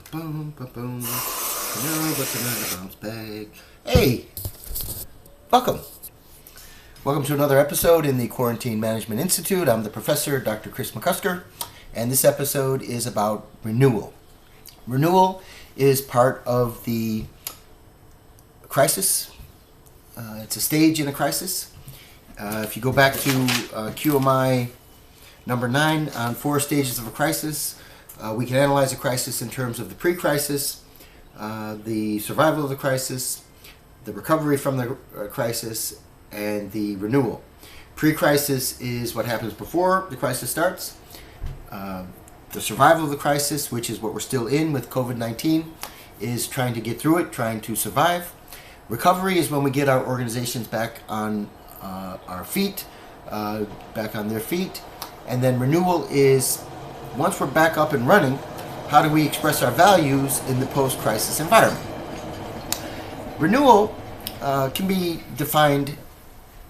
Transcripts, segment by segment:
Boom, boom, boom. No, but tonight I bounce back. Hey, welcome. Welcome to another episode in the Quarantine Management Institute. I'm the professor, Dr. Chris McCusker, and this episode is about renewal. Renewal is part of the crisis. It's a stage in a crisis. If you go back to QMI number 9 on 4 stages of a crisis, we can analyze a crisis in terms of the pre-crisis, the survival of the crisis, the recovery from the crisis, and the renewal. Pre-crisis is what happens before the crisis starts. The survival of the crisis, which is what we're still in with COVID-19, is trying to get through it, trying to survive. Recovery is when we get our organizations back on our feet, back on their feet. And then renewal is, once we're back up and running, how do we express our values in the post-crisis environment? Renewal can be defined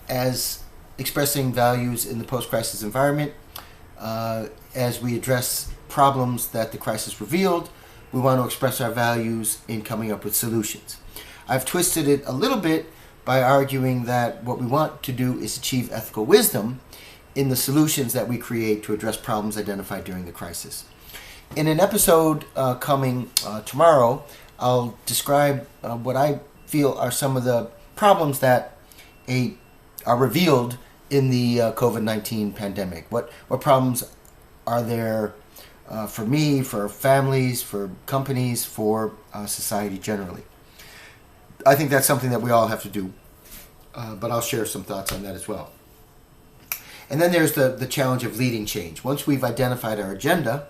as expressing values in the post-crisis environment. As we address problems that the crisis revealed, we want to express our values in coming up with solutions. I've twisted it a little bit by arguing that what we want to do is achieve ethical wisdom in the solutions that we create to address problems identified during the crisis. In an episode coming tomorrow, I'll describe what I feel are some of the problems that are revealed in the COVID-19 pandemic. What problems are there for me, for families, for companies, for society generally? I think that's something that we all have to do, but I'll share some thoughts on that as well. And then there's the challenge of leading change. Once we've identified our agenda,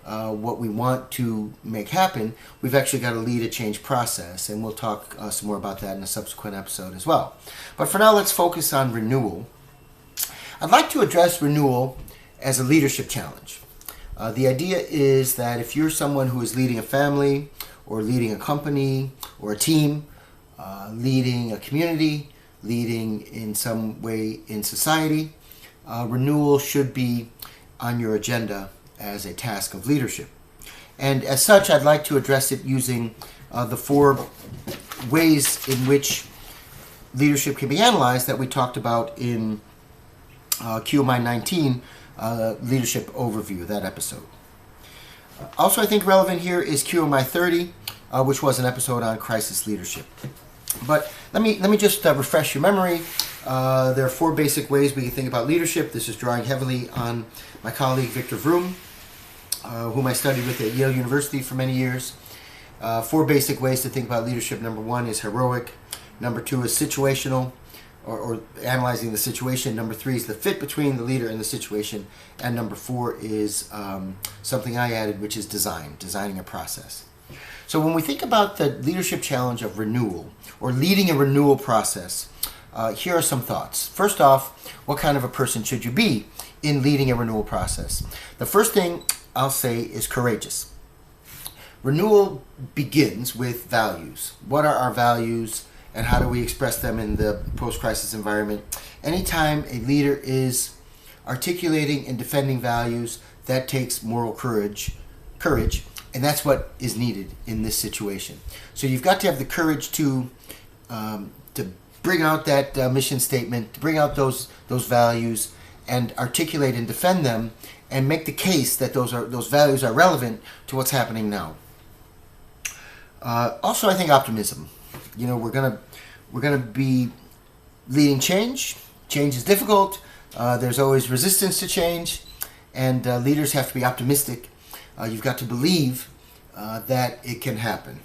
what we want to make happen, we've actually got to lead a change process, and we'll talk some more about that in a subsequent episode as well. But for now, let's focus on renewal. I'd like to address renewal as a leadership challenge. The idea is that if you're someone who is leading a family, or leading a company, or a team, leading a community, leading in some way in society, renewal should be on your agenda as a task of leadership. And as such, I'd like to address it using the 4 ways in which leadership can be analyzed that we talked about in QMI 19, Leadership Overview, that episode. Also, I think relevant here is QMI 30, which was an episode on crisis leadership. But let me just refresh your memory. There are 4 basic ways we can think about leadership. This is drawing heavily on my colleague Victor Vroom, whom I studied with at Yale University for many years. 4 basic ways to think about leadership. Number 1 is heroic. Number 2 is situational, or analyzing the situation. Number 3 is the fit between the leader and the situation. And number 4 is something I added, which is designing a process. So when we think about the leadership challenge of renewal, or leading a renewal process, here are some thoughts. First off, what kind of a person should you be in leading a renewal process? The first thing I'll say is courageous. Renewal begins with values. What are our values, and how do we express them in the post-crisis environment? Anytime a leader is articulating and defending values, that takes moral courage, and that's what is needed in this situation. So you've got to have the courage to bring out that mission statement, to bring out those values, and articulate and defend them, and make the case that those values are relevant to what's happening now. Also, I think optimism. We're gonna be leading change. Change is difficult. There's always resistance to change, and leaders have to be optimistic. You've got to believe that it can happen.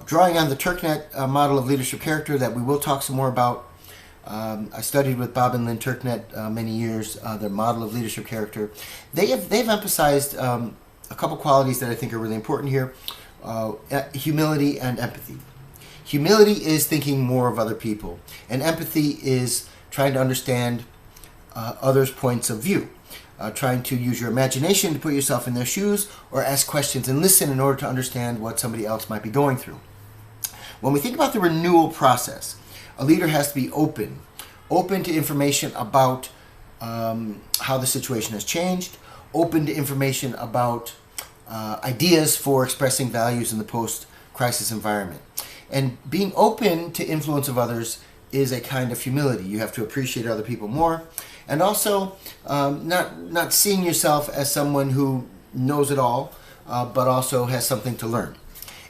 Drawing on the Turknet model of leadership character that we will talk some more about. I studied with Bob and Lynn Turknet many years, their model of leadership character. They've emphasized a couple qualities that I think are really important here. Humility and empathy. Humility is thinking more of other people, and empathy is trying to understand others' points of view. Trying to use your imagination to put yourself in their shoes, or ask questions and listen in order to understand what somebody else might be going through. When we think about the renewal process, a leader has to be open to information about how the situation has changed, open to information about ideas for expressing values in the post-crisis environment. And being open to influence of others is a kind of humility. You have to appreciate other people more, and also not seeing yourself as someone who knows it all, but also has something to learn.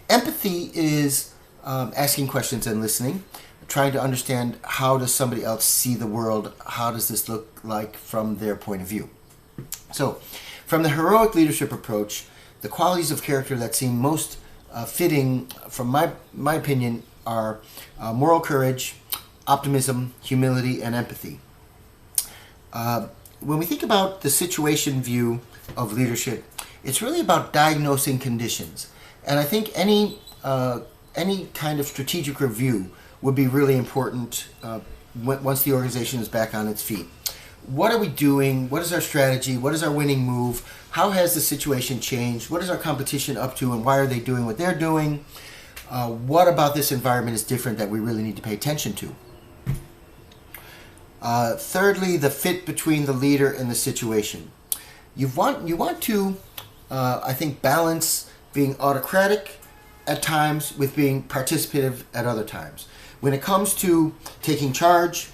Empathy is asking questions and listening, trying to understand how does somebody else see the world, how does this look like from their point of view. So, from the heroic leadership approach, the qualities of character that seem most fitting, from my opinion, are moral courage, optimism, humility, and empathy. When we think about the situation view of leadership, it's really about diagnosing conditions. And I think any kind of strategic review would be really important once the organization is back on its feet. What are we doing? What is our strategy? What is our winning move? How has the situation changed? What is our competition up to, and why are they doing what they're doing? What about this environment is different that we really need to pay attention to? Thirdly, the fit between the leader and the situation. You want to, I think, balance being autocratic at times with being participative at other times. When it comes to taking charge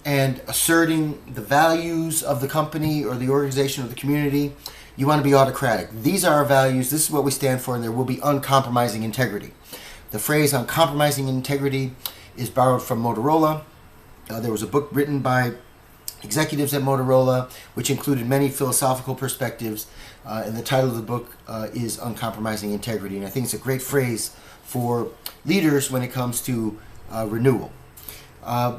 and asserting the values of the company or the organization or the community, you want to be autocratic. These are our values, this is what we stand for, and there will be uncompromising integrity. The phrase uncompromising integrity is borrowed from Motorola. There was a book written by executives at Motorola which included many philosophical perspectives, and the title of the book is Uncompromising Integrity, and I think it's a great phrase for leaders when it comes to renewal.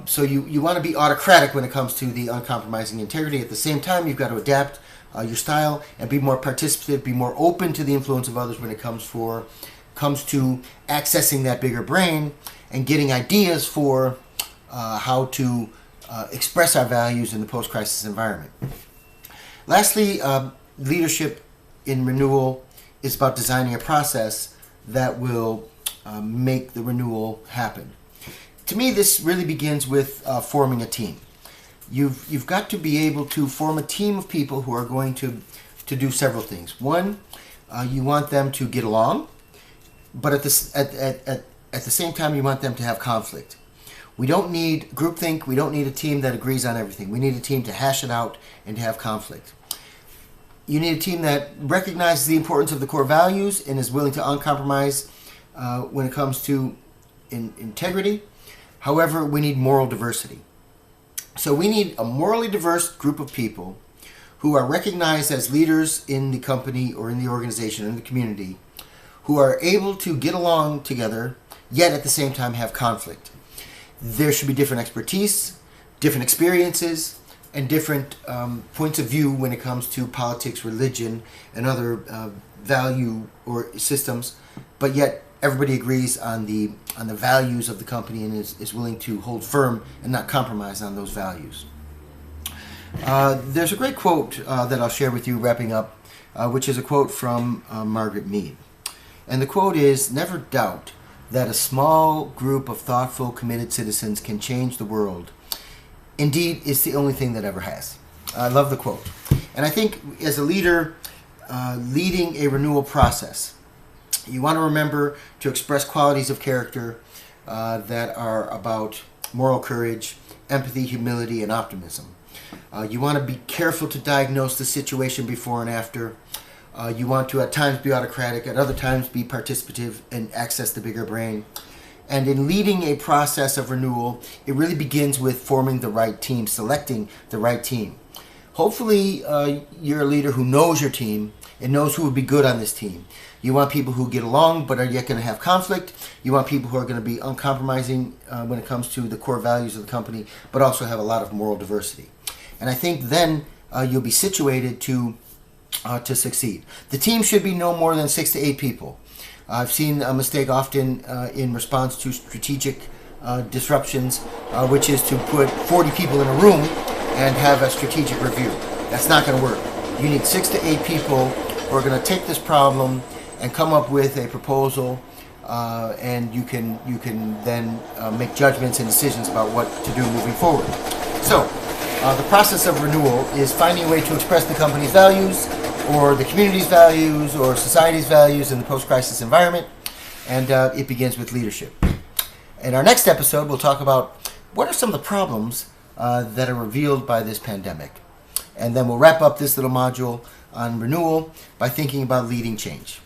So you want to be autocratic when it comes to the uncompromising integrity. At the same time, you've got to adapt your style and be more participative, be more open to the influence of others when it comes to accessing that bigger brain and getting ideas for how to express our values in the post-crisis environment. Lastly, leadership in renewal is about designing a process that will make the renewal happen. To me, this really begins with forming a team. You've got to be able to form a team of people who are going to do several things. One, you want them to get along, but at the same time, you want them to have conflict. We don't need groupthink. We don't need a team that agrees on everything. We need a team to hash it out and to have conflict. You need a team that recognizes the importance of the core values and is willing to uncompromise when it comes to integrity. However, we need moral diversity. So we need a morally diverse group of people who are recognized as leaders in the company or in the organization, in the community, who are able to get along together, yet at the same time have conflict. There should be different expertise, different experiences, and different points of view when it comes to politics, religion, and other value or systems, but yet everybody agrees on the values of the company and is willing to hold firm and not compromise on those values. There's a great quote that I'll share with you wrapping up, which is a quote from Margaret Mead. And the quote is, "Never doubt that a small group of thoughtful, committed citizens can change the world. Indeed, it's the only thing that ever has." I love the quote. And I think as a leader leading a renewal process, you want to remember to express qualities of character that are about moral courage, empathy, humility, and optimism. You want to be careful to diagnose the situation before and after. You want to at times be autocratic, at other times be participative and access the bigger brain. And in leading a process of renewal, it really begins with forming the right team, selecting the right team. Hopefully, you're a leader who knows your team and knows who would be good on this team. You want people who get along but are yet going to have conflict. You want people who are going to be uncompromising when it comes to the core values of the company, but also have a lot of moral diversity. And I think then you'll be situated to succeed. The team should be no more than 6 to 8 people. I've seen a mistake often in response to strategic disruptions, which is to put 40 people in a room and have a strategic review. That's not going to work. You need 6 to 8 people who are going to take this problem and come up with a proposal, and you can then make judgments and decisions about what to do moving forward. So, the process of renewal is finding a way to express the company's values or the community's values or society's values in the post-crisis environment. And it begins with leadership. In our next episode, we'll talk about what are some of the problems that are revealed by this pandemic. And then we'll wrap up this little module on renewal by thinking about leading change.